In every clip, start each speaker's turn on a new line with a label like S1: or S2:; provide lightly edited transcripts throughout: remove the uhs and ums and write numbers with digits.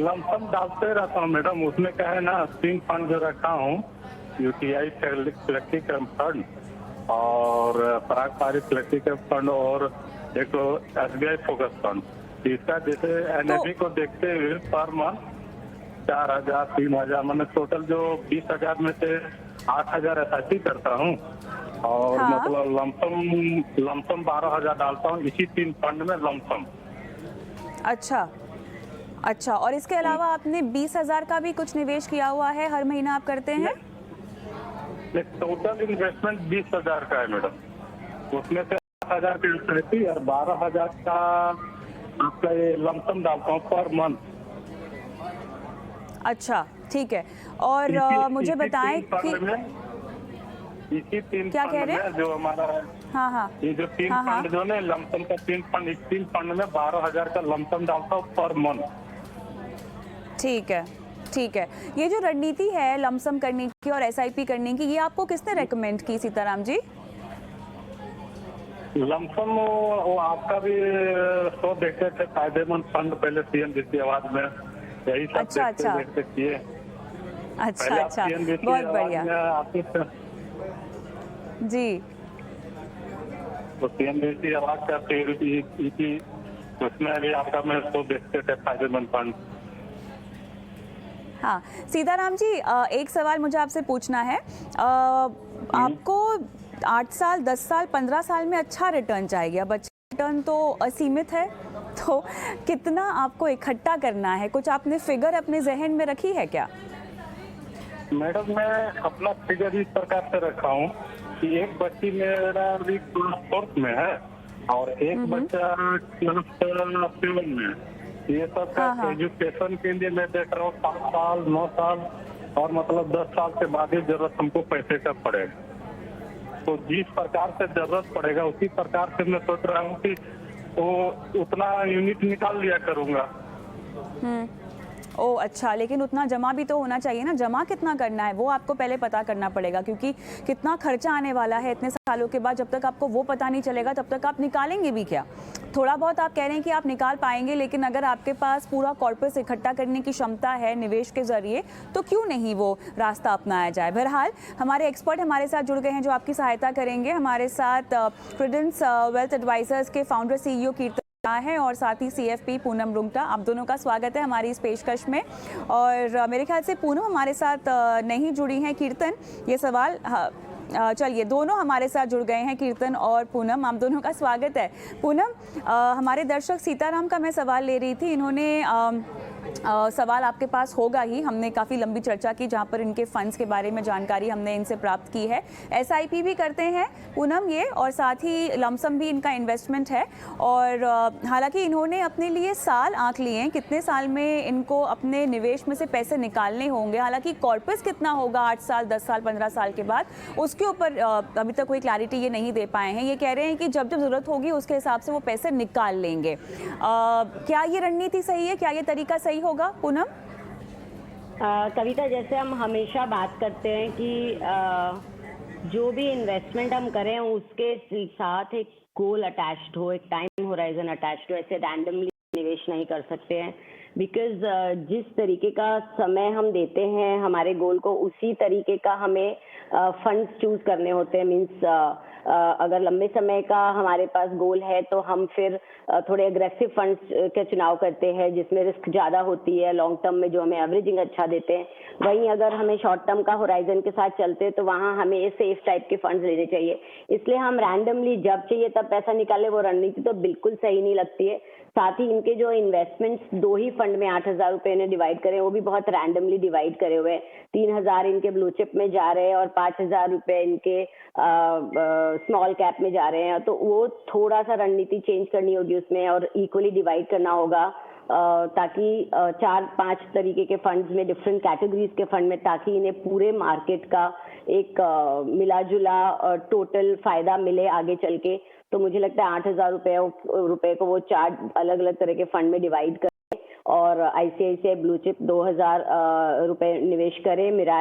S1: Lump sum डालते रहता हूँ मैडम। उसमें क्या है ना, 3 फंड जो रखा हूँ, यूटीआई फ्लेक्सी फंड और पराग पारित फ्लेक्सी फंड और एक एसबीआई फोकस फंड। इसका जैसे
S2: तो
S1: एनएफी को देखते हुए पर मंथ 4,000 3,000 मैंने टोटल जो 20,000 में से 8,000 एसआईपी करता हूँ और
S2: हाँ,
S1: मतलब लमसम 12,000 डालता हूँ इसी 3 फंड में लमसम।
S2: अच्छा, अच्छा। और इसके अलावा आपने 20,000 का भी कुछ निवेश किया हुआ है, हर महीना आप करते हैं?
S1: टोटल इन्वेस्टमेंट 20,000 का है मैडम। उसमें से 8,000 की एसआईपी और 12,000 का आपका ये लमसम डालता हूँ पर मंथ।
S2: अच्छा, ठीक है। और
S1: इसी
S2: मुझे
S1: इसी
S2: बताएं
S1: 3
S2: कि
S1: फंड में इसी 3
S2: क्या कह
S1: फंड
S2: रहे
S1: में
S2: हैं?
S1: जो हमारा है,
S2: हाँ, हाँ।
S1: ये जो 3
S2: हाँ, हाँ।
S1: फंड जो है लमसम का 3 फंड, इस 3 फंड में 12,000 का लमसम डालता हूँ पर मंथ।
S2: ठीक है, ठीक है। ये जो रणनीति है लमसम करने की और एसआईपी करने की, ये आपको किसने रेकमेंड की सीताराम जी?
S1: लमसम वो आपका भी शो देखते थे, फायदेमंद फंड, पहले सीएम जैसी आवाज में, यही सब
S2: अच्छा,
S1: देखते
S2: अच्छा।
S1: देखते किए।
S2: अच्छा,
S1: पहले आप
S2: अच्छा।
S1: सीएम जैसी
S2: बहुत
S1: आवाज
S2: बढ़िया।
S1: में आते थे,
S2: जी।
S1: तो सीएम जैसी आवाज से आपके उसमें भी आपका मैं शो देखते थे, फायदेमंद फंड।
S2: हाँ, सीताराम जी, एक सवाल मुझे आपसे पूछना है। आपको 8 साल, 10 साल, 15 साल में अच्छा रिटर्न चाहिए। अब अच्छा रिटर्न तो असीमित है, तो कितना आपको इकट्ठा करना है? कुछ आपने फिगर अपने ज़हन में रखी है क्या?
S1: मैडम मैं अपना फिगर इस प्रकार से रखा हूँ कि एक बच्ची मेरा अभी क्लास 4 में है और एक बच्चा क्लास 7 में है। ये सब का
S2: हाँ, हाँ।
S1: एजुकेशन के लिए मैं देख रहा हूँ 7 साल 9 साल और मतलब 10 साल के बाद ही जरूरत हमको पैसे का पड़ेगा। तो जिस प्रकार से जरूरत पड़ेगा उसी प्रकार से मैं सोच रहा हूँ कि वो उतना यूनिट निकाल लिया करूंगा।
S2: ओह अच्छा, लेकिन उतना जमा भी तो होना चाहिए ना। जमा कितना करना है वो आपको पहले पता करना पड़ेगा, क्योंकि कितना खर्चा आने वाला है इतने सालों के बाद। जब तक आपको वो पता नहीं चलेगा तब तक आप निकालेंगे भी क्या? थोड़ा बहुत आप कह रहे हैं कि आप निकाल पाएंगे, लेकिन अगर आपके पास पूरा कॉर्पस इकट्ठा करने की क्षमता है निवेश के जरिए, तो क्यों नहीं वो रास्ता अपनाया जाए। बहरहाल हमारे एक्सपर्ट हमारे साथ जुड़ गए हैं जो आपकी सहायता करेंगे। हमारे साथ प्रूडेंस वेल्थ एडवाइजर्स के फाउंडर सीईओ कीर्तन है और साथ ही सीएफपी पूनम रुंगटा। आप दोनों का स्वागत है हमारी इस पेशकश में। और मेरे ख्याल से पूनम हमारे साथ नहीं जुड़ी हैं। कीर्तन, ये सवाल, चलिए दोनों हमारे साथ जुड़ गए हैं, कीर्तन और पूनम, आप दोनों का स्वागत है। पूनम, हमारे दर्शक सीताराम का मैं सवाल ले रही थी। इन्होंने सवाल आपके पास होगा ही, हमने काफ़ी लंबी चर्चा की जहाँ पर इनके फंड्स के बारे में जानकारी हमने इनसे प्राप्त की है। एसआईपी भी करते हैं पूनम ये, और साथ ही लमसम भी इनका इन्वेस्टमेंट है। और हालांकि इन्होंने अपने लिए साल आंक लिए हैं, कितने साल में इनको अपने निवेश में से पैसे निकालने होंगे। हालांकि कॉर्पस कितना होगा 8 साल, 10 साल, 15 साल के बाद, उसके ऊपर अभी तक कोई क्लैरिटी ये नहीं दे पाए हैं। ये कह रहे हैं कि जब जब ज़रूरत होगी उसके हिसाब से वो पैसे निकाल लेंगे। क्या ये रणनीति सही है? क्या ये तरीका सही होगा पूनम?
S3: कविता, जैसे हम हमेशा बात करते हैं कि जो भी इन्वेस्टमेंट हम करें उसके साथ एक गोल अटैच्ड हो, एक टाइम होराइजन अटैच्ड हो। ऐसे रैंडमली निवेश नहीं कर सकते हैं, बिकॉज जिस तरीके का समय हम देते हैं हमारे गोल को, उसी तरीके का हमें फंड्स चूज करने होते हैं। मीन्स अगर लंबे समय का हमारे पास गोल है तो हम फिर थोड़े अग्रेसिव फंड्स के चुनाव करते हैं जिसमें रिस्क ज़्यादा होती है, लॉन्ग टर्म में जो हमें एवरेजिंग अच्छा देते हैं। वहीं अगर हमें शॉर्ट टर्म का होराइजन के साथ चलते हैं तो वहाँ हमें सेफ टाइप के फंड्स लेने चाहिए। इसलिए हम रैंडमली जब चाहिए तब पैसा निकाले, वो रणनीति तो बिल्कुल सही नहीं लगती है। साथ ही इनके जो इन्वेस्टमेंट्स 2 ही फंड में 8,000 रुपए ने डिवाइड करे, वो भी बहुत रैंडमली डिवाइड करे हुए हैं। 3,000 इनके ब्लू चिप में जा रहे हैं और 5,000 रुपए इनके स्मॉल कैप में जा रहे हैं। तो वो थोड़ा सा रणनीति चेंज करनी होगी उसमें और इक्वली डिवाइड करना होगा, ताकि 4-5 तरीके के फंड्स में, डिफरेंट कैटेगरीज के फंड में, ताकि इन्हें पूरे मार्केट का एक मिला जुला टोटल फायदा मिले आगे चल के। तो मुझे लगता है 8,000 रुपए को वो 4 अलग अलग तरह के फंड में डिवाइड कर और ICICI ब्लू चिप 2000 रुपए निवेश करें, मिरा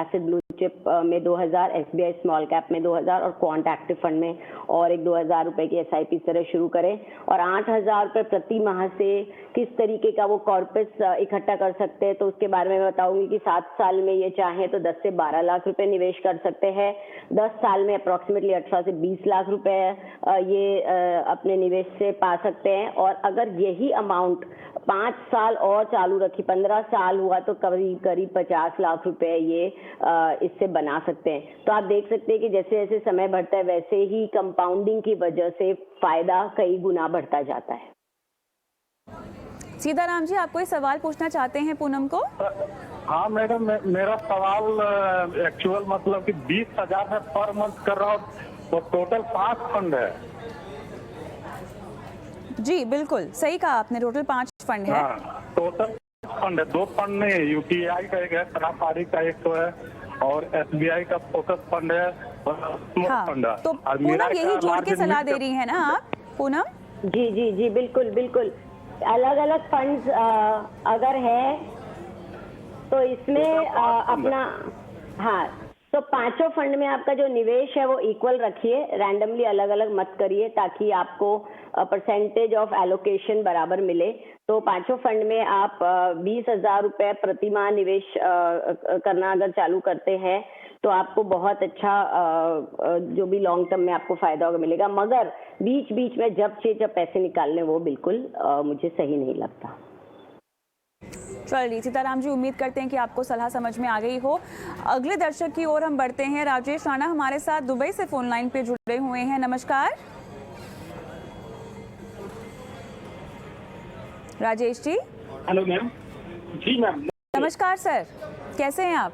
S3: एसिड ब्लू चिप में 2000, SBI स्मॉल कैप में 2000 और क्वांट एक्टिव फंड में और एक 2000 रुपए की SIP इस तरह शुरू करें। और 8000 रुपए प्रति माह से किस तरीके का वो कॉर्पस इकट्ठा कर सकते हैं, तो उसके बारे में बताऊंगी कि 7 साल में ये चाहे तो 10 से 12 लाख रुपए निवेश कर सकते हैं। 10 साल में अप्रोक्सीमेटली 18 से 20 लाख रुपए ये अपने निवेश से पा सकते हैं। और अगर यही अमाउंट 5 साल और चालू रखी, 15 साल हुआ तो करीब करीब 50 लाख रुपए ये इससे बना सकते हैं। तो आप देख सकते हैं कि जैसे जैसे समय बढ़ता है वैसे ही कंपाउंडिंग की वजह से फायदा कई गुना बढ़ता जाता है।
S2: सीताराम जी, आप कोई सवाल पूछना चाहते हैं पूनम को?
S1: हाँ मैडम, मेरा सवाल एक्चुअल मतलब कि 20,000 है पर मंथ कर रहा हूँ, तो टोटल 5 फंड है।
S2: जी बिल्कुल सही कहा आपने, टोटल 5 फंड है।
S1: हाँ, टोटल फंड है, 2 फंड नहीं, UTI का एक है, सराफारी का एक तो है और SBI का फोकस फंड है और स्मॉल
S2: हाँ,
S1: फंड है।
S2: तो पूनम यही जोड़ के सलाह दे रही है ना आप पूनम?
S3: जी जी जी बिल्कुल बिल्कुल। अलग अलग फंड्स अगर है तो इसमें अपना, हाँ, तो 5 फंड में आपका जो निवेश है वो इक्वल रखिए, रैंडमली अलग अलग मत करिए ताकि आपको परसेंटेज ऑफ एलोकेशन बराबर मिले। तो 5 फंड में आप 20,000 रुपए प्रति माह निवेश करना अगर चालू करते हैं तो आपको बहुत अच्छा जो भी लॉन्ग टर्म में आपको फायदा होगा मिलेगा। मगर बीच बीच में जब पैसे निकालने वो बिल्कुल मुझे सही नहीं लगता।
S2: चलिए सीताराम जी, उम्मीद करते हैं कि आपको सलाह समझ में आ गई हो। अगले दर्शक की ओर हम बढ़ते हैं। राजेश राणा हमारे साथ दुबई से फोन लाइन पे जुड़े हुए हैं। नमस्कार राजेश जी।
S4: Hello ma'am. जी मैम
S2: नमस्कार सर, कैसे हैं आप?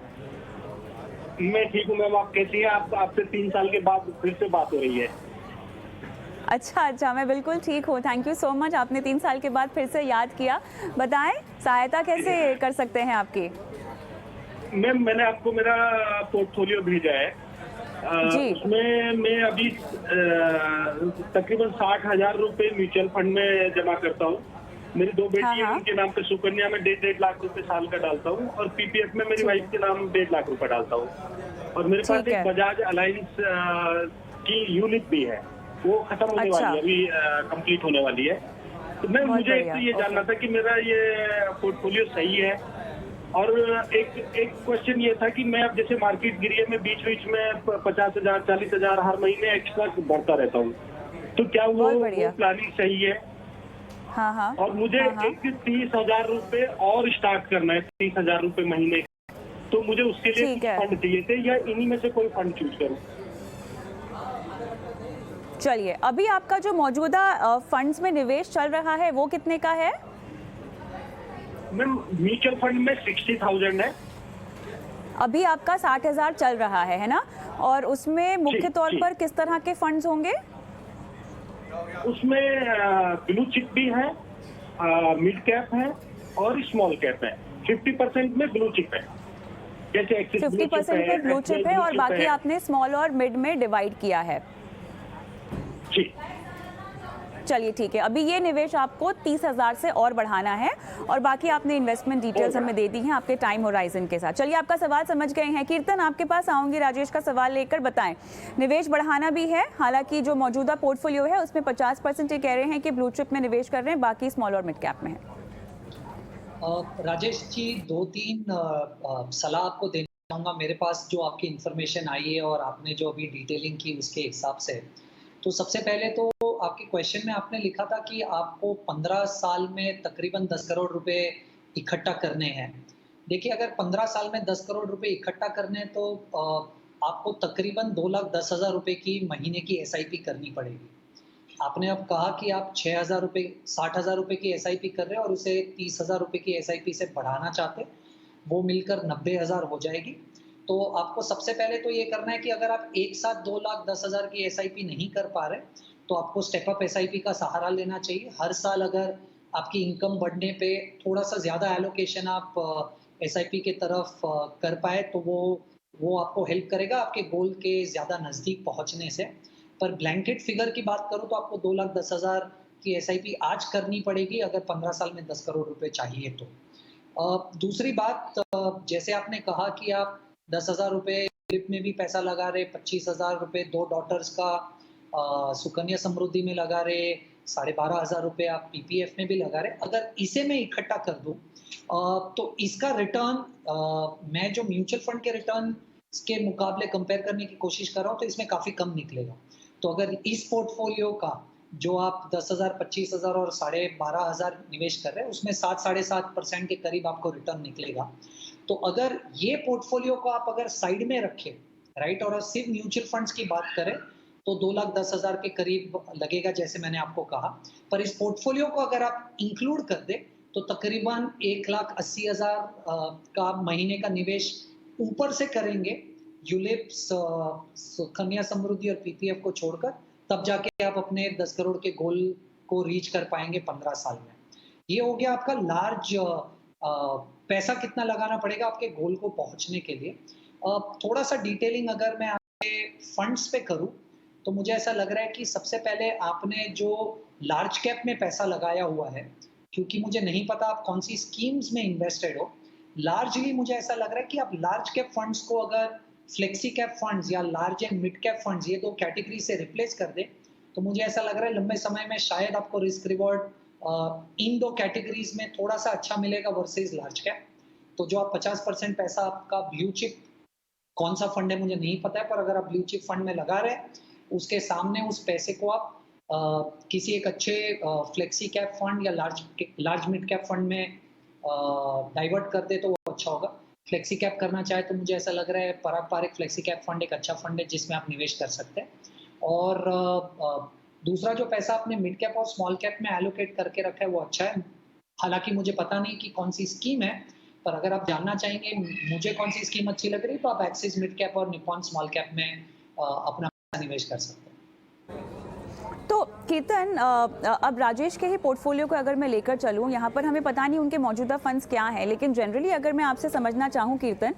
S4: मैं ठीक हूँ मैम, आप कैसी हैं? आपसे 3 साल के बाद फिर से बात हो रही है।
S2: अच्छा, मैं बिल्कुल ठीक हूँ, थैंक यू सो मच, आपने 3 साल के बाद फिर से याद किया। बताएं सहायता कैसे कर सकते हैं आपकी?
S4: मैम मैंने आपको मेरा पोर्टफोलियो भेजा है,
S2: जी।
S4: उसमें मैं अभी तकरीबन 60,000 रुपए म्यूचुअल फंड में जमा करता हूँ। मेरी 2 बेटी हैं, उनके नाम पे सुकन्या में 1.5 लाख रुपए साल का डालता हूँ और PPF में मेरी वाइफ के नाम 1.5 लाख रुपए डालता हूँ। और मेरे पास एक बजाज अलायंस की यूनिट भी है, वो खत्म होने वाली है, अभी कंप्लीट होने वाली है। तो मैं मुझे एक तो ये जानना था कि मेरा ये पोर्टफोलियो सही है। और एक क्वेश्चन ये था कि मैं अब जैसे मार्केट गिरी है, मैं बीच बीच में 50,000 40,000 हर महीने एक्स्ट्रा भरता रहता हूँ, तो क्या वो प्लानिंग सही है?
S2: हाँ।
S4: और मुझे एक 30,000 रुपए और स्टार्ट करना है, 30,000 रुपए महीने, तो मुझे उसके लिए कुछ फंड चाहिए थे, या इन्हीं में से कोई फंड चूज करूं?
S2: चलिए, अभी आपका जो मौजूदा फंड्स में निवेश चल रहा है वो कितने का है?
S4: मैम म्यूचुअल फंड में 60,000 है।
S2: अभी आपका 60,000 चल रहा है ना? और उसमें मुख्य तौर पर किस तरह के फंड्स होंगे?
S4: उसमें ब्लू चिप भी है, मिड कैप है और स्मॉल कैप है। 50% में ब्लू चिप है, जैसे
S2: 50% में ब्लू चिप है और बाकी आपने स्मॉल और मिड में डिवाइड किया है।
S4: जी
S2: चलिए ठीक है, अभी ये निवेश आपको 30,000 से और बढ़ाना है और बाकी आपने इन्वेस्टमेंट डिटेल्स हमें दे दी हैं आपके टाइम होराइजन के साथ। चलिए, आपका सवाल समझ गए हैं। कीर्तन, आपके पास आऊंगी राजेश का सवाल लेकर। बताएं, निवेश बढ़ाना भी है, हालांकि जो मौजूदा पोर्टफोलियो है उसमें 50% ये कह रहे हैं कि ब्लू चिप में निवेश कर रहे हैं, बाकी स्मॉल और मिड कैप में है।
S5: राजेश जी, 2-3 सलाह आपको देना चाहूँगा। मेरे पास जो आपकी इन्फॉर्मेशन आई है और आपने जो अभी डिटेलिंग की उसके हिसाब से, तो सबसे पहले तो आपके क्वेश्चन में आपने लिखा था कि आपको 15 साल में तकरीबन 10 करोड़ रुपए इकट्ठा करने हैं। देखिए, अगर 15 साल में 10 करोड़ रुपए इकट्ठा करने हैं तो आपको तकरीबन 2,10,000 रुपए की महीने की SIP करनी पड़ेगी। आपने अब कहा कि आप 6,000 रुपए 60,000 रुपए की SIP कर रहे हैं और उसे 30,000 रुपए की SIP से बढ़ाना चाहते, वो मिलकर 90,000 हो जाएगी। तो आपको सबसे पहले तो ये करना है कि अगर आप एक साथ 2,10,000 की SIP नहीं कर पा रहे तो आपको स्टेप अप SIP का सहारा लेना चाहिए। हर साल अगर आपकी इनकम बढ़ने पे थोड़ा सा ज़्यादा एलोकेशन आप SIP के तरफ कर पाए तो वो आपको हेल्प करेगा आपके गोल के ज़्यादा नज़दीक पहुँचने से। पर ब्लैंकेट फिगर की बात करूँ तो आपको 2,10,000 कि एसआईपी आज करनी पड़ेगी अगर 15 साल में 10 करोड़ रुपए चाहिए तो। दूसरी बात, जैसे आपने कहा कि आप 10,000 रुपए क्लिप में भी पैसा लगा रहे, 25,000 रुपए 2 डॉटर्स का सुकन्या समृद्धि में लगा रहे, 12,500 रुपए आप पीपीएफ में भी लगा रहे। अगर इसे मैं इकट्ठा कर दूं तो इसका रिटर्न मैं जो म्यूचुअल फंड के रिटर्न के मुकाबले कंपेयर करने की कोशिश कर रहा हूं तो इसमें काफी कम निकलेगा। तो अगर इस पोर्टफोलियो का जो आप 10,000, 25,000 और 12,500 निवेश कर रहे हैं उसमें 7-7.5% के करीब आपको रिटर्न निकलेगा। तो अगर ये पोर्टफोलियो को आप अगर साइड में रखें, राइट, और सिर्फ म्यूचुअल फंड्स की बात करें तो 2,10,000 के करीब लगेगा जैसे मैंने आपको कहा। पर इस पोर्टफोलियो को अगर आप इंक्लूड कर दे तो तकरीबन 1,80,000 का महीने का निवेश ऊपर से करेंगे यूलिप्स, सुकन्या समृद्धि और पीपीएफ को छोड़कर, तब जाके आप अपने 10 करोड़ के गोल को रीच कर पाएंगे 15 साल में। ये हो गया आपका लार्ज पैसा कितना लगाना पड़ेगा आपके गोल को पहुंचने के लिए। थोड़ा सा डिटेलिंग अगर मैं आपके फंड्स पे करूं तो मुझे ऐसा लग रहा है कि सबसे पहले आपने जो लार्ज कैप में पैसा लगाया हुआ है, क्योंकि मुझे नहीं पता आप कौन सी स्कीम्स में इन्वेस्टेड हो, लार्जली मुझे ऐसा लग रहा है कि आप लार्ज कैप फंड्स को अगर फ्लेक्सी कैप फंड्स या large and mid cap funds ये 2 कैटेगरी से रिप्लेस कर दे तो मुझे ऐसा लग रहा है लंबे समय में शायद आपको रिस्क रिवॉर्ड इन 2 कैटेगरीज में थोड़ा सा अच्छा मिलेगा वर्सेस लार्ज कैप। तो जो आप 50% पैसा आपका ब्लू चिप, कौन सा फंड है मुझे नहीं पता है, पर अगर आप ब्लू चिप फंड में लगा रहे हैं उसके सामने उस पैसे को आप किसी एक अच्छे फ्लेक्सी कैप फंड या लार्ज मिड कैप फंड में डाइवर्ट कर दे तो वो अच्छा होगा। फ्लेक्सी कैप करना चाहे तो मुझे ऐसा लग रहा है पराग पारिक फ्लेक्सी कैप फंड एक अच्छा फंड है जिसमें आप निवेश कर सकते हैं। और दूसरा जो पैसा आपने मिड कैप और स्मॉल कैप में एलोकेट करके रखा है वो अच्छा है। हालांकि मुझे पता नहीं कि कौन सी स्कीम है, पर अगर आप जानना चाहेंगे मुझे कौन सी स्कीम अच्छी लग रही है तो आप एक्सिस मिड कैप और निपॉन स्मॉल कैप में अपना निवेश कर सकते हैं।
S2: तो कीर्तन, अब राजेश के ही पोर्टफोलियो को अगर मैं लेकर चलूं, यहाँ पर हमें पता नहीं उनके मौजूदा फंड्स क्या हैं, लेकिन जनरली अगर मैं आपसे समझना चाहूँ कीर्तन,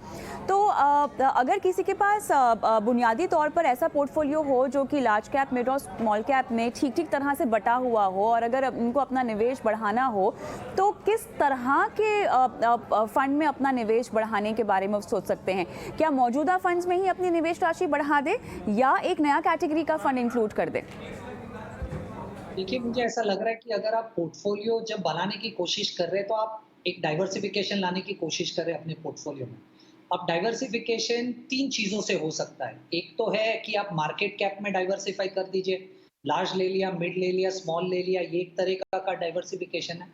S2: तो अगर किसी के पास बुनियादी तौर पर ऐसा पोर्टफोलियो हो जो कि लार्ज कैप, मिड और स्मॉल कैप में ठीक ठीक तरह से बटा हुआ हो और अगर उनको अपना निवेश बढ़ाना हो तो किस तरह के फंड में अपना निवेश बढ़ाने के बारे में सोच सकते हैं? क्या मौजूदा फंड्स में ही अपनी निवेश राशि बढ़ा दे या एक नया कैटेगरी का फंड इंक्लूड कर दे?
S5: देखिए, मुझे ऐसा लग रहा है कि अगर आप पोर्टफोलियो जब बनाने की कोशिश कर रहे हैं तो आप एक डाइवर्सिफिकेशन लाने की कोशिश कर रहे हैं अपने पोर्टफोलियो में। अब डाइवर्सिफिकेशन 3 चीज़ों से हो सकता है। एक तो है कि आप मार्केट कैप में डाइवर्सिफाई कर दीजिए, लार्ज ले लिया, मिड ले लिया, स्मॉल ले लिया, ये एक तरह का डाइवर्सिफिकेशन है।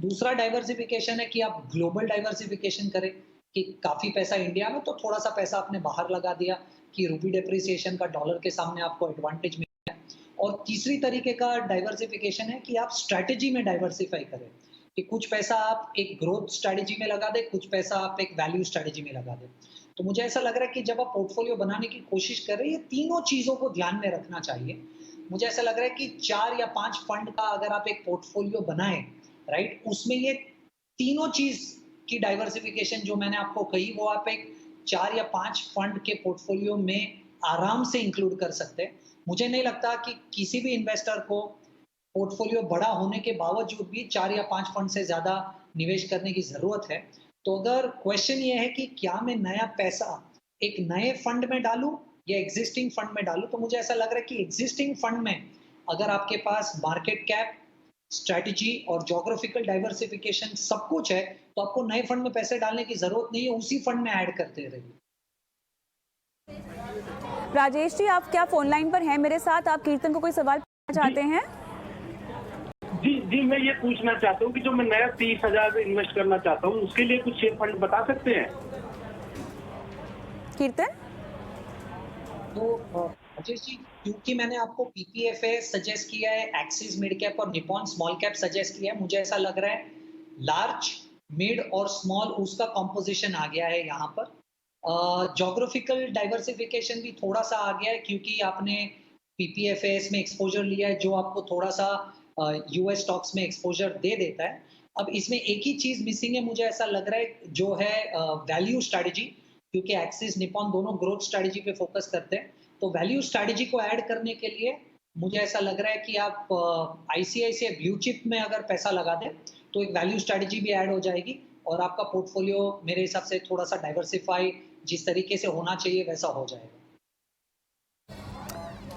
S5: दूसरा डाइवर्सिफिकेशन है कि आप ग्लोबल डाइवर्सिफिकेशन करें कि काफ़ी पैसा इंडिया में तो थोड़ा सा पैसा आपने बाहर लगा दिया कि रुपी डेप्रिसिएशन का डॉलर के सामने आपको एडवांटेज मिल। और तीसरी तरीके का डाइवर्सिफिकेशन है कि आप स्ट्रैटेजी में डाइवर्सिफाई करें कि कुछ पैसा आप एक ग्रोथ स्ट्रैटेजी में लगा दें, कुछ पैसा आप एक वैल्यू स्ट्रैटेजी में लगा दें। तो मुझे ऐसा लग रहा है कि जब आप पोर्टफोलियो बनाने की कोशिश कर रहे हैं ये तीनों चीज़ों को ध्यान में रखना चाहिए। मुझे ऐसा लग रहा है कि 4 या 5 फंड का अगर आप एक पोर्टफोलियो बनाएं, राइट, उसमें ये तीनों चीज़ की डाइवर्सिफिकेशन जो मैंने आपको कही वो आप एक 4 या 5 फंड के पोर्टफोलियो में आराम से इंक्लूड कर सकते हैं। मुझे नहीं लगता कि किसी भी इन्वेस्टर को पोर्टफोलियो बड़ा होने के बावजूद भी 4 या 5 फंड से ज़्यादा निवेश करने की ज़रूरत है। तो अगर क्वेश्चन ये है कि क्या मैं नया पैसा एक नए फंड में डालूं या एग्जिस्टिंग फंड में डालूं, तो मुझे ऐसा लग रहा है कि एग्जिस्टिंग फंड में अगर आपके पास मार्केट कैप, स्ट्रैटेजी और जोग्राफिकल डाइवर्सिफिकेशन सब कुछ है तो आपको नए फंड में पैसे डालने की ज़रूरत नहीं है, उसी फंड में ऐड करते रहिए।
S2: राजेश जी, आप क्या फोन लाइन पर हैं मेरे साथ? आप कीर्तन को कोई सवाल पूछना चाहते हैं?
S4: जी, मैं ये पूछना चाहता हूँ कि जो मैं नया 30,000 इन्वेस्ट करना चाहता हूँ उसके लिए कुछ शेयर फंड बता सकते हैं?
S2: कीर्तन?
S5: तो राजेश जी, क्योंकि मैंने आपको पीपीएफए सजेस्ट किया है, एक्सिस मिड कैप और निपॉन स्मॉल कैप सजेस्ट किया है, मुझे ऐसा लग रहा है लार्ज, मिड और स्मॉल उसका कॉम्पोजिशन आ गया है यहाँ पर। जोग्राफिकल डाइवर्सिफिकेशन भी थोड़ा सा आ गया है क्योंकि आपने पीपीएफएस में एक्सपोजर लिया है जो आपको थोड़ा सा यूएस स्टॉक्स में एक्सपोजर दे देता है। अब इसमें एक ही चीज मिसिंग है मुझे ऐसा लग रहा है जो है वैल्यू स्ट्रैटेजी, क्योंकि एक्सिस निपॉन दोनों ग्रोथ स्ट्रैटेजी पे फोकस करते हैं। तो वैल्यू स्ट्रैटेजी को ऐड करने के लिए मुझे ऐसा लग रहा है कि आप आईसीआईसीआई ब्लू चिप में अगर पैसा लगा दें तो एक वैल्यू स्ट्रेटजी भी ऐड हो जाएगी और आपका पोर्टफोलियो मेरे हिसाब से थोड़ा सा डाइवर्सिफाई जिस तरीके से होना चाहिए वैसा हो जाएगा।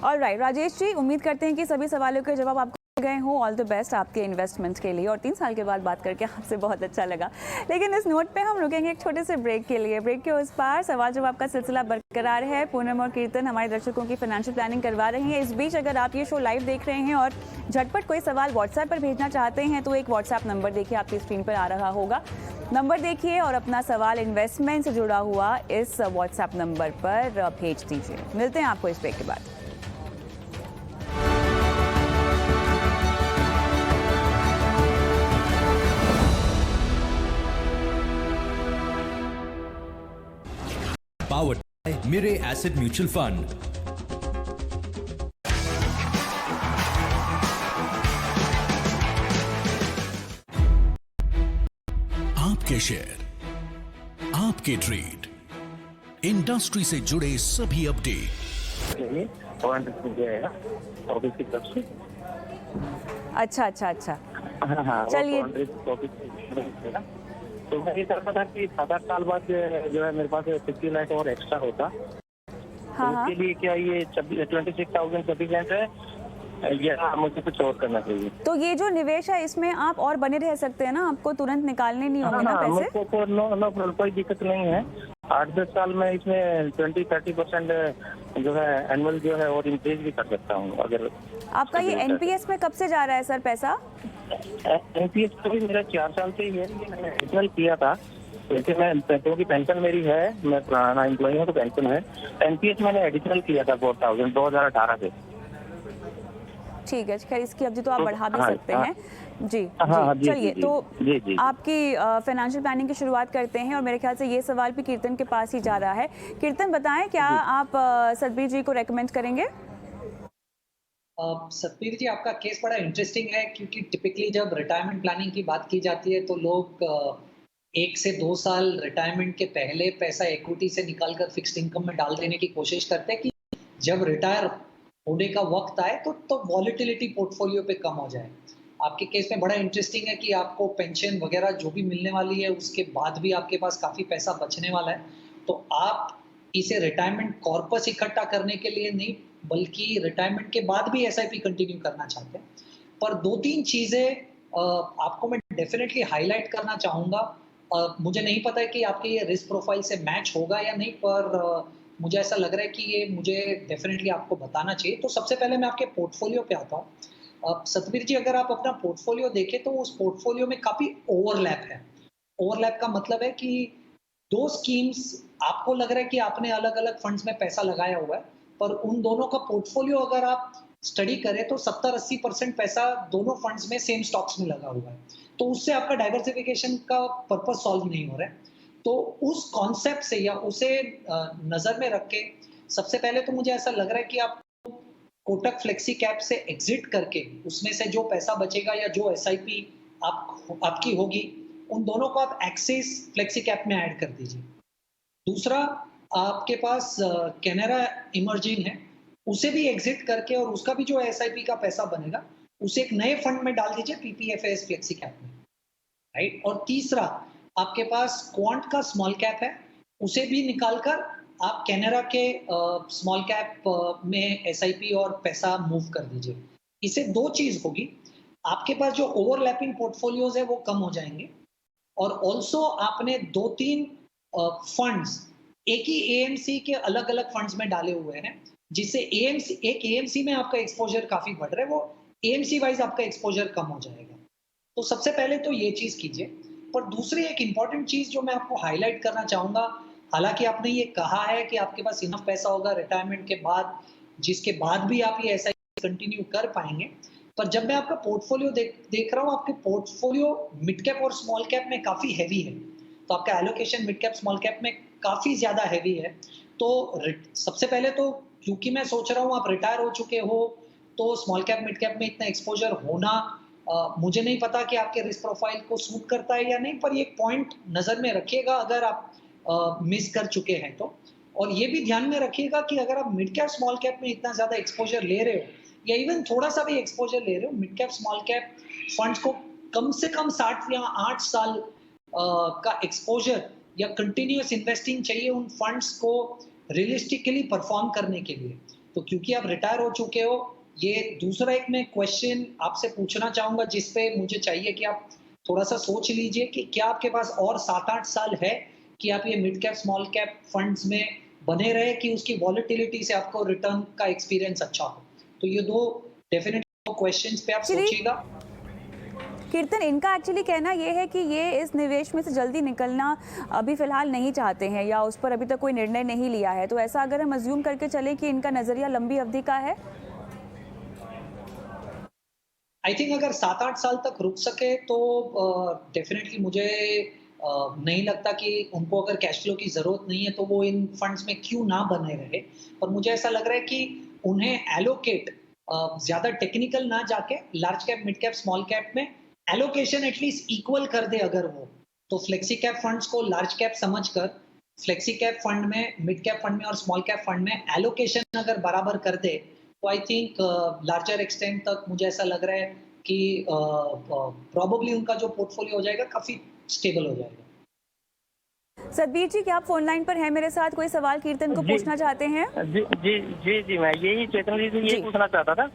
S2: ऑलराइट राजेश जी, उम्मीद करते हैं कि सभी सवालों के जवाब आपको मिल गए हों। ऑल द बेस्ट आपके इन्वेस्टमेंट के लिए, और 3 साल के बाद बात करके आपसे बहुत अच्छा लगा। लेकिन इस नोट पे हम रुकेंगे एक छोटे से ब्रेक के लिए। ब्रेक के उस पार सवाल जवाब का सिलसिला बरकरार है। पूनम और कीर्तन हमारे दर्शकों की फाइनेंशियल प्लानिंग करवा रही हैं। इस बीच अगर आप ये शो लाइव देख रहे हैं और झटपट कोई सवाल व्हाट्सएप पर भेजना चाहते हैं तो एक व्हाट्सएप नंबर देखिए आपकी स्क्रीन पर आ रहा होगा। नंबर देखिए और अपना सवाल इन्वेस्टमेंट से जुड़ा हुआ इस व्हाट्सएप नंबर पर भेज दीजिए। मिलते हैं आपको इस ब्रेक के बाद।
S6: Powered by Mirae Asset mutual fund. आपके शेयर, आपके ट्रेड, इंडस्ट्री से जुड़े सभी अपडेट।
S2: अच्छा अच्छा अच्छा,
S1: हाँ,
S2: चलिए।
S1: तो मैं ये चाहता था कि 7-8 साल बाद जो है मेरे पास 50 लाख और एक्स्ट्रा होता,
S2: हाँ
S1: तो
S2: हाँ,
S1: उसके लिए क्या ये 26,000 सफिशिएंट है या मुझे कुछ और करना चाहिए?
S2: तो ये जो निवेश है इसमें आप और बने रह सकते हैं ना, आपको तुरंत निकालने नहीं होंगे ना पैसे?
S1: मुझको तो नो कोई दिक्कत नहीं है। 8-10 साल में इसमें 20-30% जो है एनुअल जो है और इंक्रीज भी कर सकता हूँ अगर।
S2: आपका ये एनपीएस में कब से जा रहा है सर पैसा?
S1: एनपीएस तो भी मेरा 4 साल से ही है, ये मैंने एडिशनल किया था। वैसे मैं क्योंकि पेंशन मेरी है, मैं पुराना एम्प्लॉई हूँ तो पेंशन है। एनपीएस मैंने एडिशनल किया था 4,000 2018 से।
S2: ठीक है, खैर इसकी अवधि तो आप बढ़ा भी सकते हैं। जी
S1: हाँ,
S2: जी, चलिए तो
S1: जी।
S2: आपकी फाइनेंशियल प्लानिंग की शुरुआत करते हैं और मेरे ख्याल से ये सवाल भी कीर्तन के पास ही जा रहा है। कीर्तन बताएं, क्या आप सतबीर जी को रेकमेंड करेंगे?
S5: सतबीर जी, आपका केस बड़ा इंटरेस्टिंग है क्योंकि टिपिकली जब रिटायरमेंट प्लानिंग की बात की जाती है तो लोग 1 से 2 साल रिटायरमेंट के पहले पैसा इक्विटी से निकालकर फिक्स्ड इनकम में डाल देने की कोशिश करते हैं कि जब रिटायर होने का वक्त आए तो वॉलेटिलिटी पोर्टफोलियो पे कम हो जाए। आपके केस में बड़ा इंटरेस्टिंग है कि आपको पेंशन वगैरह जो भी मिलने वाली है उसके बाद भी आपके पास काफ़ी पैसा बचने वाला है, तो आप इसे रिटायरमेंट कॉर्पस इकट्ठा करने के लिए नहीं बल्कि रिटायरमेंट के बाद भी एसआईपी कंटिन्यू करना चाहते हैं। पर 2-3 चीज़ें आपको मैं डेफिनेटली हाईलाइट करना चाहूँगा। मुझे नहीं पता है कि आपके ये रिस्क प्रोफाइल से मैच होगा या नहीं, पर मुझे ऐसा लग रहा है कि ये मुझे डेफिनेटली आपको बताना चाहिए। तो सबसे पहले मैं आपके पोर्टफोलियो पे आता हूँ। सतबीर जी, अगर आप अपना पोर्टफोलियो देखें तो उस पोर्टफोलियो में काफ़ी ओवरलैप है। ओवरलैप का मतलब है कि 2 स्कीम्स आपको लग रहा है कि आपने अलग-अलग फंड्स में पैसा लगाया हुआ है, पर उन दोनों का पोर्टफोलियो अगर आप स्टडी करें तो 70-80% पैसा दोनों फंड्स में सेम स्टॉक्स में लगा हुआ है। तो उससे आपका डाइवर्सिफिकेशन का पर्पस सॉल्व नहीं हो रहा है। तो उस कॉन्सेप्ट से या उसे नज़र में रख के सबसे पहले तो मुझे ऐसा लग रहा है कि आप कोटक फ्लेक्सी कैप से एग्जिट करके उसमें से जो पैसा बचेगा या जो एसआईपी आपकी होगी उन दोनों को आप एक्सिस फ्लेक्सी कैप में ऐड कर दीजिए। दूसरा, आपके पास कैनरा इमर्जिंग है, उसे भी एग्जिट करके और उसका भी जो एसआईपी का पैसा बनेगा उसे एक नए फंड में डाल दीजिए पीपीएफएस फ्लेक्सी कैप में, राइट। और तीसरा, आपके पास क्वांट का स्मॉल कैप है, उसे भी निकालकर आप कैनरा के स्मॉल कैप में एसआईपी और पैसा मूव कर दीजिए। इससे 2 चीज होगी, आपके पास जो ओवरलैपिंग पोर्टफोलियोज है वो कम हो जाएंगे और ऑल्सो आपने 2-3 फंड्स एक ही एएमसी के अलग अलग फंड्स में डाले हुए हैं, जिससे एक एएमसी में आपका एक्सपोजर काफी बढ़ रहा है, वो एएमसी वाइज आपका एक्सपोजर कम हो जाएगा। तो सबसे पहले तो ये चीज कीजिए। पर दूसरी एक इंपॉर्टेंट चीज जो मैं आपको हाईलाइट करना चाहूंगा, हालांकि आपने ये कहा है कि आपके पास इनफ पैसा होगा रिटायरमेंट के बाद जिसके बाद भी आप ये एसआईपी कंटिन्यू कर पाएंगे, पर जब मैं आपका पोर्टफोलियो देख रहा हूँ, आपके पोर्टफोलियो मिड कैप और स्मॉल कैप में काफी हैवी है। तो आपका allocation mid cap small cap में काफी ज्यादा हैवी है। तो सबसे पहले तो क्योंकि मैं सोच रहा हूँ आप रिटायर हो चुके हो, तो स्मॉल कैप मिड कैप में इतना एक्सपोजर होना मुझे नहीं पता कि आपके रिस्क प्रोफाइल को सूट करता है या नहीं, पर ये पॉइंट नजर में रखिएगा अगर आप मिस कर चुके हैं तो। और ये भी ध्यान में रखिएगा कि अगर आप मिड कैप स्मॉल कैप में इतना ज्यादा एक्सपोजर ले रहे हो या इवन थोड़ा सा भी एक्सपोजर ले रहे हो, mid cap small cap funds को कम से कम 7 या 8 साल का एक्सपोजर या कंटिन्यूअस इन्वेस्टिंग चाहिए उन फंड्स को रियलिस्टिकली परफॉर्म करने के लिए। तो क्योंकि आप रिटायर हो चुके हो, ये दूसरा एक मैं क्वेश्चन आपसे पूछना चाहूंगा जिसपे मुझे चाहिए कि आप थोड़ा सा सोच लीजिए कि क्या आपके पास और 7-8 साल है कि आप ये mid cap small cap funds में बने रहे कि उसकी वॉलेटिलिटी से आपको रिटर्न का एक्सपीरियंस अच्छा हो। तो ये दो डेफिनेटली क्वेश्चंस पे आप सोचिएगा।
S2: कीर्तन, इनका एक्चुअली कहना ये है कि ये इस निवेश में से जल्दी निकलना अभी फिलहाल नहीं चाहते हैं या उस पर अभी तक कोई निर्णय नहीं लिया है। तो ऐसा अगर हम अज्यूम करके चले कि इनका नजरिया लंबी अवधि का है?
S5: आई थिंक अगर 7-8 साल तक रुक सके तो डेफिनेटली मुझे नहीं लगता कि उनको अगर कैश फ्लो की जरूरत नहीं है तो वो इन फंड्स में क्यों ना बने रहे। पर मुझे ऐसा लग रहा है कि उन्हें एलोकेट ज्यादा टेक्निकल ना जाके large cap mid cap small cap में एलोकेशन एटलीस्ट इक्वल कर दे अगर वो, तो फ्लेक्सी कैप फंड्स को लार्ज कैप समझकर फ्लेक्सी कैप फंड में, मिड कैप फंड में और स्मॉल कैप फंड में एलोकेशन अगर बराबर कर दे तो आई थिंक लार्जर एक्सटेंट तक मुझे ऐसा लग रहा है कि प्रॉबेबली उनका जो पोर्टफोलियो हो जाएगा काफी स्टेबल हो जाएगा।
S2: सतबीर जी, क्या आप फोन लाइन पर हैं मेरे साथ? कोई सवाल कीर्तन को पूछना चाहते हैं?
S1: जी जी जी जी मैं यही चेतन जी से ये पूछना चाहता था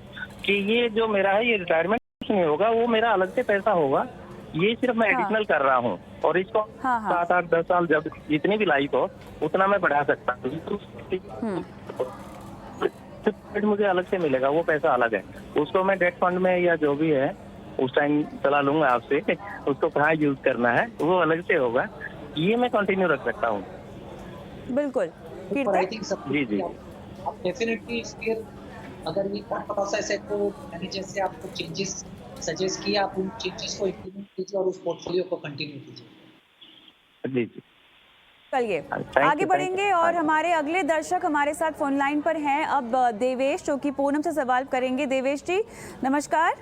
S1: कि ये जो मेरा है ये रिटायरमेंट नहीं होगा, वो मेरा अलग से पैसा होगा, ये सिर्फ मैं एडिशनल कर रहा हूँ और इसको 7-8-10 साल जब जितनी भी लाइफ हो उतना मैं बढ़ा सकता हूँ। मुझे अलग से मिलेगा, वो पैसा अलग है, उसको मैं डेट फंड में या जो भी है उस टाइम चला लूंगा आपसे, उसको कहाँ यूज करना है वो अलग से होगा, ये मैं कंटिन्यू रख सकता हूँ।
S2: बिल्कुल
S5: जी जी डेफिनेटली फिर अगर ये प्रोसेस है तो मैंने जैसे आपको चेंजेस सजेस्ट किया, आप उन चेंजेस को इम्प्लीमेंट कीजिए और उस पोर्टफोलियो को कंटिन्यू कीजिए।
S1: जी जी
S2: चलिए आगे बढ़ेंगे और हमारे अगले दर्शक हमारे साथ फोन लाइन पर हैं अब देवेश, जो कि पूनम से सवाल करेंगे। देवेश जी नमस्कार।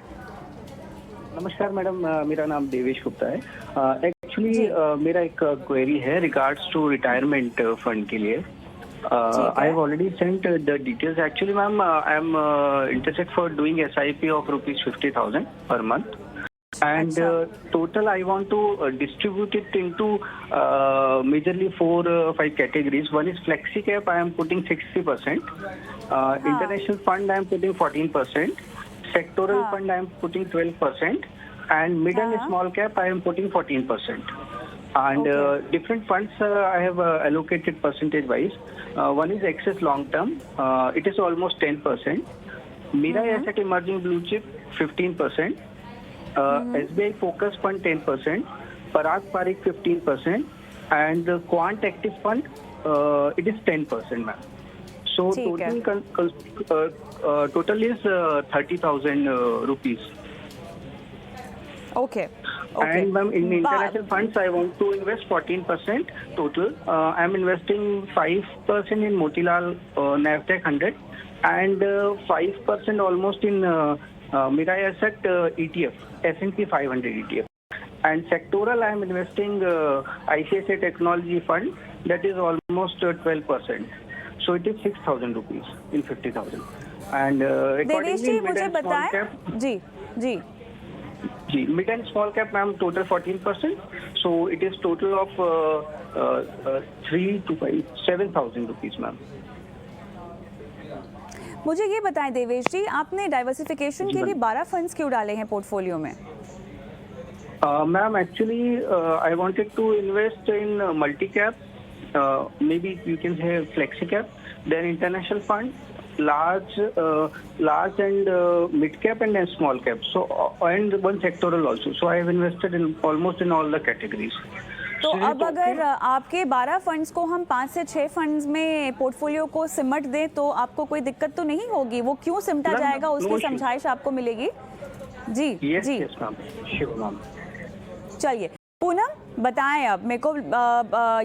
S7: नमस्कार मैडम, मेरा नाम देवेश गुप्ता है। एक्चुअली मेरा एक क्वेरी है रिगार्ड्स टू रिटायरमेंट फंड के लिए। I have already sent the details. Actually, ma'am, I am interested for doing SIP of rupees 50,000 per month. And total I want to distribute it into majorly 4-5 categories. One is flexi cap, I am putting 60%. International fund I am putting 14%. Sectoral fund I am putting 12%. And mid and small cap I am putting 14%. And different funds I have allocated percentage wise. One is excess long term, it is almost 10%. Mira Asset Emerging Blue Chip 15%. SBI Focus Fund 10%. Parag Parikh 15%. And the Quant Active Fund it is 10%, ma'am. So total is 30,000 rupees.
S2: Okay.
S7: And ma'am, in international funds, I want to invest 14% total. I am investing 5% in Motilal Nasdaq 100 and 5% almost in Mirae Asset ETF, S&P 500 ETF. And sectoral, I am investing ICICI Technology Fund, that is almost 12%. So it is 6,000 rupees in 50,000. And accordingly, mid and small cap.
S2: जी जी
S7: जी mid and small cap ma'am total 14%, so it is total of 3 to 7,000 rupees ma'am.
S2: मुझे ये बताएं देवेश जी, आपने diversification के लिए 12 funds क्यों डाले हैं पोर्टफोलियो में?
S7: Ma'am actually I wanted to invest in multi cap, maybe you can say flexi cap, then international fund, large and mid cap and then small cap, so and one sectoral also, so I have invested in almost in all the categories.
S2: तो अब अगर आपके 12 funds को हम 5 से 6 funds में portfolio को सिमट दें तो आपको कोई दिक्कत तो नहीं होगी? वो क्यों सिमटा जाएगा उसकी समझाइश आपको मिलेगी। जी जी
S7: मैम।
S2: चलिए पूनम बताएं, अब मेरे को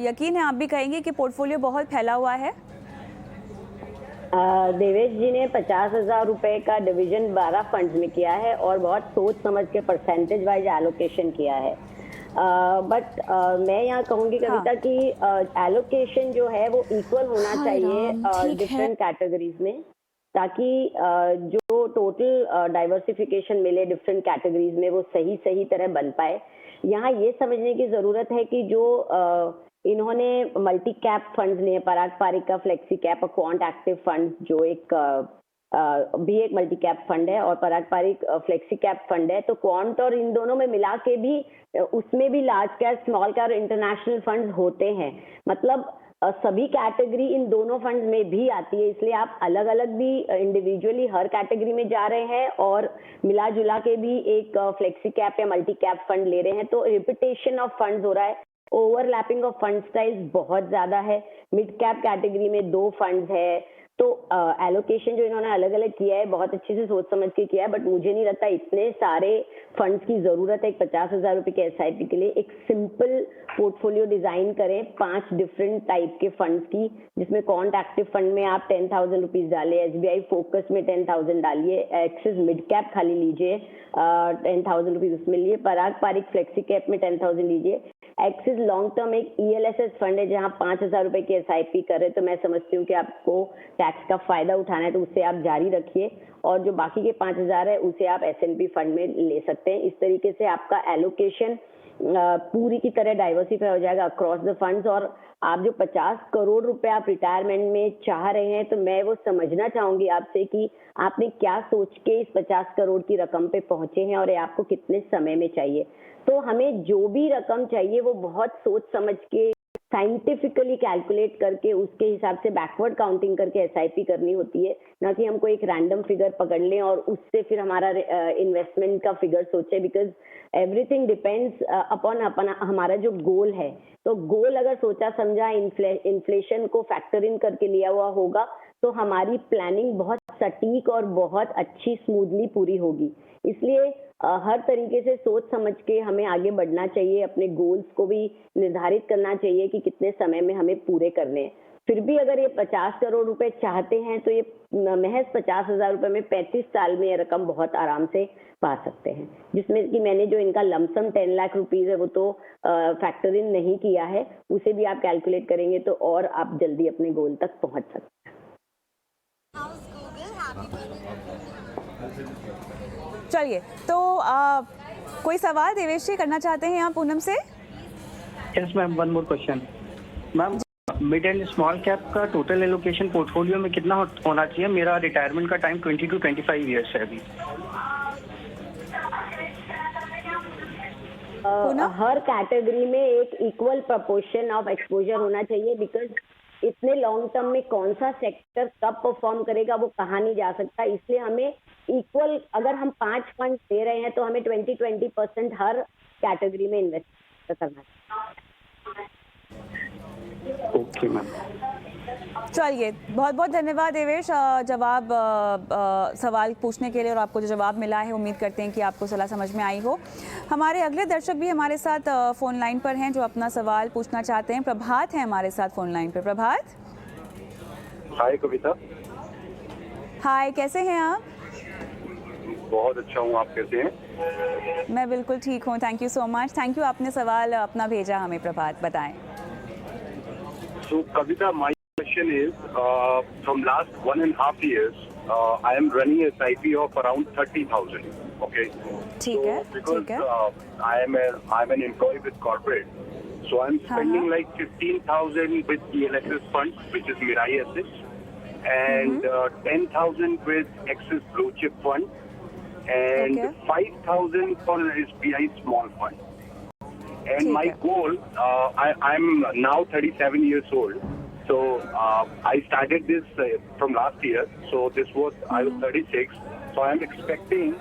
S2: यकीन है आप भी कहेंगे कि पोर्टफोलियो बहुत फैला हुआ है।
S3: देवेश जी ने 50,000 रुपए का डिवीजन 12 फंड्स में किया है और बहुत सोच समझ के परसेंटेज वाइज एलोकेशन किया है। बट मैं यहाँ कहूँगी कविता कि एलोकेशन जो है वो इक्वल होना चाहिए डिफरेंट कैटेगरीज में, ताकि जो टोटल डाइवर्सिफिकेशन मिले डिफरेंट कैटेगरीज में, वो सही तरह बन पाए। यहाँ ये समझने की जरूरत है कि जो इन्होंने मल्टी कैप फंड्स लिए, पराग पारिक का फ्लेक्सी कैप और क्वांट एक्टिव फंड जो एक भी एक मल्टी कैप फंड है और पराग पारिक फ्लेक्सी कैप फंड है, तो क्वांट और इन दोनों में मिला के भी उसमें भी लार्ज कैप, स्मॉल कैप और इंटरनेशनल फंड्स होते हैं। मतलब सभी कैटेगरी इन दोनों फंड्स में भी आती है, इसलिए आप अलग अलग भी इंडिविजुअली हर कैटेगरी में जा रहे हैं और मिला जुला के भी एक फ्लेक्सी कैप या मल्टी कैप फंड ले रहे हैं। तो रिपीटेशन ऑफ फंड्स हो रहा है, ओवरलैपिंग ऑफ फंड साइज बहुत ज्यादा है। मिड कैप कैटेगरी में 2 फंड्स है, तो एलोकेशन जो इन्होंने अलग अलग किया है बहुत अच्छे से सोच समझ के किया है, बट मुझे नहीं लगता इतने सारे फंड्स की जरूरत है। 50,000 रुपए के SIP के लिए एक सिंपल पोर्टफोलियो डिजाइन करें 5 डिफरेंट टाइप के फंड्स की, जिसमें क्वांट एक्टिव फंड में आप 10,000 रुपीज डालिए, SBI फोकस में 10,000 डालिए, एक्सिस मिड कैप खाली लीजिए 10,000 रुपीज उसमें लिए, पराग पारिक फ्लेक्सी कैप में 10,000 लीजिए, एक्सिस लॉन्ग टर्म एक ELSS फंड है जहां 5,000 रुपए की SIP कर रहे, तो मैं समझती हूँ कि आपको टैक्स का फायदा उठाना है तो उससे आप जारी रखिए, और जो बाकी के 5,000 है उसे आप S&P फंड में ले सकते हैं। इस तरीके से आपका एलोकेशन पूरी की तरह डाइवर्सिफाई हो जाएगा अक्रॉस द फंड्स। और आप जो 50 करोड़ रुपए आप रिटायरमेंट में चाह रहे हैं, तो मैं वो समझना चाहूंगी आपसे कि आपने क्या सोच के इस 50 करोड़ की रकम पे पहुंचे हैं और ये आपको कितने समय में चाहिए। तो हमें जो भी रकम चाहिए वो बहुत सोच समझ के साइंटिफिकली कैलकुलेट करके उसके हिसाब से बैकवर्ड काउंटिंग करके SIP करनी होती है, ना कि हमको एक रैंडम फिगर पकड़ लें और उससे फिर हमारा इन्वेस्टमेंट का फिगर सोचे, बिकॉज एवरीथिंग डिपेंड्स अपॉन हमारा जो गोल है। तो गोल अगर सोचा समझा इन्फ्लेशन को फैक्टर इन करके लिया हुआ होगा तो हमारी प्लानिंग बहुत सटीक और बहुत अच्छी स्मूथली पूरी होगी। इसलिए हर तरीके से सोच समझ के हमें आगे बढ़ना चाहिए, अपने गोल्स को भी निर्धारित करना चाहिए कि कितने समय में हमें पूरे करने हैं। फिर भी अगर ये 50 करोड़ रुपए चाहते हैं तो ये महज 50,000 रुपए में 35 साल में ये रकम बहुत आराम से पा सकते हैं, जिसमें कि मैंने जो इनका लमसम 10 लाख रुपीज है वो तो फैक्टर इन नहीं किया है, उसे भी आप कैलकुलेट करेंगे तो और आप जल्दी अपने गोल तक पहुंच सकते हैं।
S2: चलिए, तो कोई सवाल देवेश जी करना चाहते हैं आप पूनम से?
S7: Yes ma'am, one more question ma'am. Mid and small cap का टोटल एलोकेशन पोर्टफोलियो में कितना होना चाहिए? मेरा रिटायरमेंट का टाइम 20 to 25 ईयर्स है अभी।
S3: हर कैटेगरी में एक इक्वल प्रोपोर्शन ऑफ एक्सपोजर होना चाहिए, बिकॉज इतने लॉन्ग टर्म में कौन सा सेक्टर कब परफॉर्म करेगा वो कहा नहीं जा सकता। इसलिए हमें इक्वल, अगर हम 5 फंड दे रहे हैं तो हमें 20% हर कैटेगरी में इन्वेस्ट करना चाहिए।
S7: Okay ma'am.
S2: चलिए, बहुत बहुत धन्यवाद देवेश सवाल पूछने के लिए, और आपको जो जवाब मिला है उम्मीद करते हैं कि आपको सलाह समझ में आई हो। हमारे अगले दर्शक भी हमारे साथ फ़ोन लाइन पर हैं जो अपना सवाल पूछना चाहते हैं। प्रभात है हमारे साथ फ़ोन लाइन पर। प्रभात।
S8: हाय कविता।
S2: हाय, कैसे हैं आप?
S8: बहुत अच्छा हूँ, आप कैसे हैं?
S2: मैं बिल्कुल ठीक हूँ, thank you so much. Thank you, आपने सवाल अपना भेजा हमें। प्रभात, बताएं।
S8: So Kavita, my question is, from last 1.5 years, I am running a SIP of around 30,000. Okay.
S2: ठीक है,
S8: because
S2: ठीक है।
S8: I'm an employee with corporate, so I'm spending like 15,000 with ELSS funds, which is Mirai Assets, and 10,000 with Axis Blue Chip Fund, and 5,000 for SBI Small Fund. And my goal, I'm now 37 years old, so I started this from last year. So this was, I was 36, so I'm expecting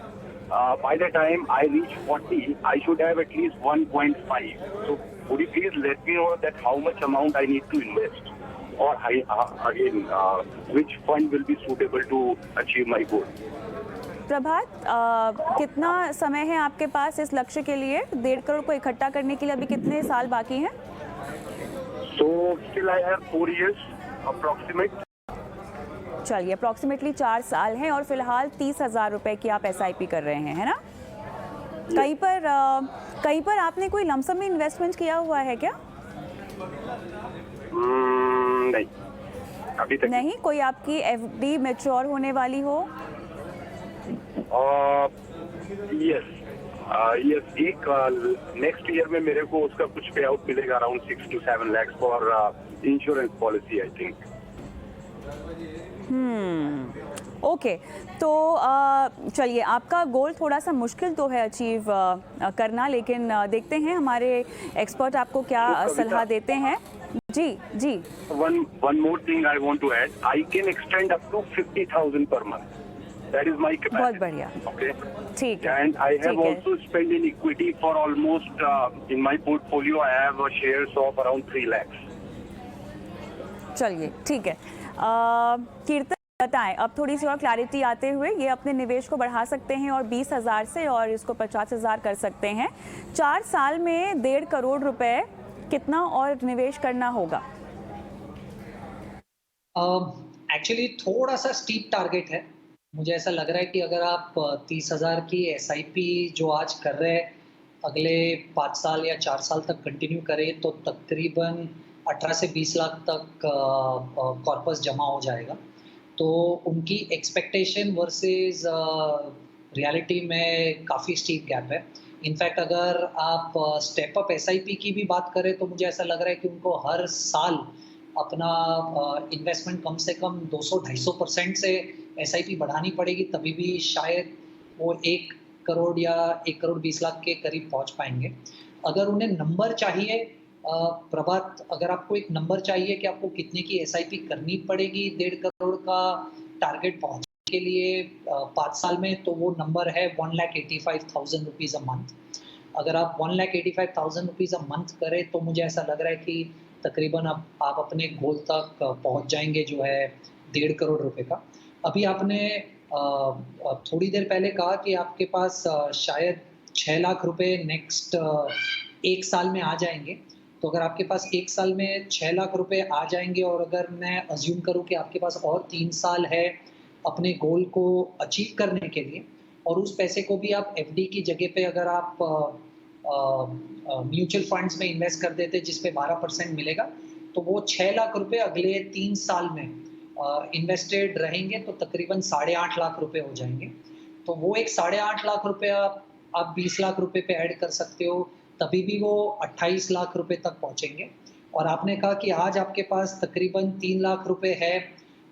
S8: by the time I reach 40, I should have at least 1.5. So would you please let me know that how much amount I need to invest, or again, which fund will be suitable to achieve my goal?
S2: प्रभात, कितना समय है आपके पास इस लक्ष्य के लिए? 1.5 करोड़ को इकट्ठा करने के लिए अभी कितने साल बाकी हैं?
S8: So still I have 4 years approximate.
S2: चलिए, अप्रॉक्सीमेटली 4 साल हैं और फिलहाल 30,000 रुपए की आप SIP कर रहे हैं, है ना? कहीं पर आपने कोई लमसम में इन्वेस्टमेंट किया हुआ है क्या?
S8: नहीं, अभी तक
S2: नहीं। कोई आपकी FD मैच्योर होने वाली हो?
S8: यस एक नेक्स्ट ईयर में मेरे को उसका कुछ पे आउट मिलेगा around 6 to 7 lakhs for insurance policy I think.
S2: Okay, तो चलिए, आपका गोल थोड़ा सा मुश्किल तो है अचीव करना, लेकिन देखते हैं हमारे एक्सपर्ट आपको क्या सलाह देते हैं। जी जी।
S8: One more thing I want to add. I can extend up to 50,000 per month. That is my capacity.
S2: बहुत बढ़िया।
S8: Okay.
S2: ठीक है।
S8: And I have
S2: ठीक है।
S8: also spent in equity for almost in my portfolio I have shares of around 3 lakhs.
S2: चलिए, ठीक है। कीर्तन बताएं, अब थोड़ी सी और क्लैरिटी आते हुए, ये अपने निवेश को बढ़ा सकते हैं और 20,000 से और इसको 50,000 कर सकते हैं। 4 साल में 1.5 करोड़ रुपए कितना और निवेश करना होगा?
S5: एक्चुअली थोड़ा सा स्टीप टारगेट है। मुझे ऐसा लग रहा है कि अगर आप 30,000 की SIP जो आज कर रहे हैं, अगले 5 साल या 4 साल तक कंटिन्यू करें तो तकरीबन 18 से 20 लाख तक कॉर्पस जमा हो जाएगा। तो उनकी एक्सपेक्टेशन वर्सेस रियलिटी में काफ़ी स्टीप गैप है। इनफैक्ट अगर आप स्टेप अप SIP की भी बात करें तो मुझे ऐसा लग रहा है कि उनको हर साल अपना इन्वेस्टमेंट कम से कम 200-250% से SIP बढ़ानी पड़ेगी, तभी भी शायद वो 1 करोड़ या 1 करोड़ 20 लाख के करीब पहुंच पाएंगे। अगर उन्हें नंबर चाहिए, प्रभात, अगर आपको एक नंबर चाहिए कि आपको कितने की SIP करनी पड़ेगी 1.5 करोड़ का टारगेट पहुंचने के लिए 5 साल में, तो वो नंबर है 1,85,000 रुपीज़ अ मंथ। अगर आप 1,85,000 रुपीज़ अ मंथ करें तो मुझे ऐसा लग रहा है कि तकरीबन आप अपने गोल तक पहुंच जाएंगे, जो है 1.5 करोड़ रुपए का। अभी आपने थोड़ी देर पहले कहा कि आपके पास शायद 6 लाख रुपए नेक्स्ट 1 साल में आ जाएंगे। तो अगर आपके पास 1 साल में 6 लाख रुपए आ जाएंगे और अगर मैं अज्यूम करूं कि आपके पास और 3 साल है अपने गोल को अचीव करने के लिए, और उस पैसे को भी आप FD की जगह पे अगर आप म्यूचुअल फंड्स में इन्वेस्ट कर देते जिस पे 12% मिलेगा, तो वो 6 लाख रुपए अगले 3 साल में इन्वेस्टेड रहेंगे, तो तकरीबन 8.5 लाख रुपए हो जाएंगे। तो वो एक 8.5 लाख रुपए आप 20 लाख रुपए पे ऐड कर सकते हो, तभी भी वो 28 लाख रुपए तक पहुंचेंगे। और आपने कहा कि आज आपके पास तकरीबन 3 लाख रुपए है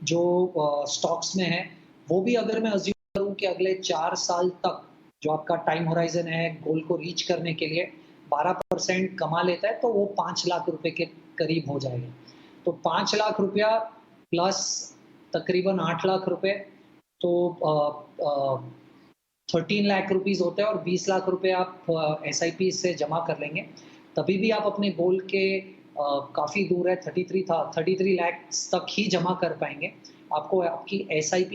S5: जो स्टॉक्स में है, वो भी अगर मैं अज्यूम करूं कि अगले 4 साल तक जो आपका टाइम होराइजन है गोल को रीच करने के लिए 12% कमा लेता है, तो वो 5 लाख रुपए के करीब हो जाएगा। तो 5 लाख रुपया प्लस तकरीबन 8 लाख रुपए, तो 13 लाख रुपीस होते हैं, और 20 लाख रुपए आप SIP से जमा कर लेंगे, तभी भी आप अपने गोल के काफ़ी दूर है। 33 लाख तक ही जमा कर पाएंगे। आपको आपकी SIP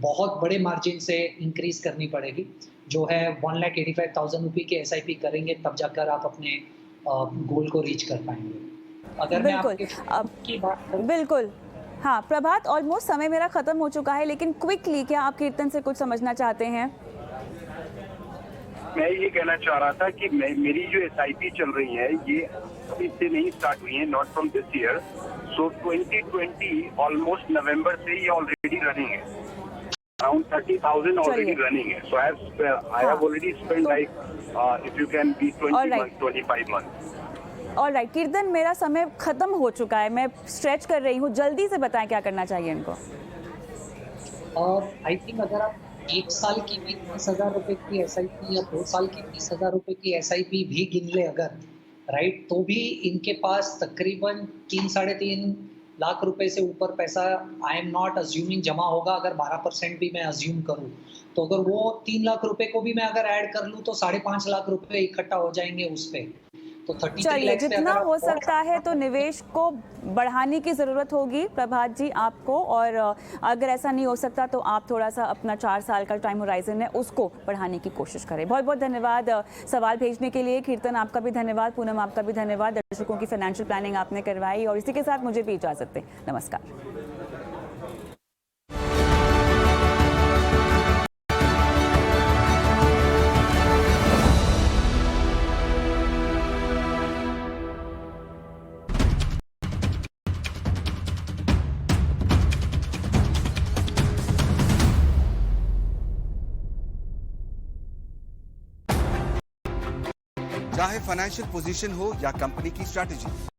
S5: बहुत बड़े मार्जिन से इंक्रीज करनी पड़ेगी, जो है 1,85,000 रुपये की SIP करेंगे, तब जाकर आप अपने गोल को रीच कर पाएंगे। अगर मैं आपकी बात करूं,
S2: बिल्कुल, हाँ प्रभात, ऑलमोस्ट समय मेरा ख़त्म हो चुका है, लेकिन क्विकली क्या आप कीर्तन से कुछ समझना चाहते हैं?
S8: मैं ये कहना चाह रहा था कि मेरी जो SIP चल रही है ये इससे नहीं स्टार्ट हुई है, not from this year. So 2020 almost November से ये ऑलरेडी रनिंग है, अराउंड 30,000 ऑलरेडी रनिंग है। So I have already spent like if you can be 25 months.
S2: Alright Kirtan, मेरा समय खत्म हो चुका है, मैं स्ट्रेच कर रही हूँ, जल्दी से बताएं क्या करना चाहिए इनको।
S5: आई थिंक अगर आप 1 साल की भी 30,000 रुपए की SIP या 2 साल की 30,000 रुपए की SIP भी गिन ले अगर, राइट, तो भी इनके पास तकरीबन 3-3.5 लाख रुपए से ऊपर पैसा, आई एम नॉट अज्यूमिंग, जमा होगा। अगर 12% भी मैं अज्यूम करूँ, तो अगर वो 3 लाख रुपए को भी मैं अगर ऐड कर लूँ तो 5.5 लाख रुपए इकट्ठा हो जाएंगे उस पे। तो 33
S2: चलिए, जितना हो सकता है तो निवेश को बढ़ाने की ज़रूरत होगी प्रभात जी आपको, और अगर ऐसा नहीं हो सकता तो आप थोड़ा सा अपना 4 साल का टाइम होराइजन है उसको बढ़ाने की कोशिश करें। बहुत बहुत धन्यवाद सवाल भेजने के लिए। कीर्तन आपका भी धन्यवाद, पूनम आपका भी धन्यवाद। दर्शकों की फाइनेंशियल प्लानिंग आपने करवाई, और इसी के साथ मुझे भी इजाज़त दें। नमस्कार।
S9: चाहे फाइनेंशियल पोजीशन हो या कंपनी की स्ट्रैटेजी।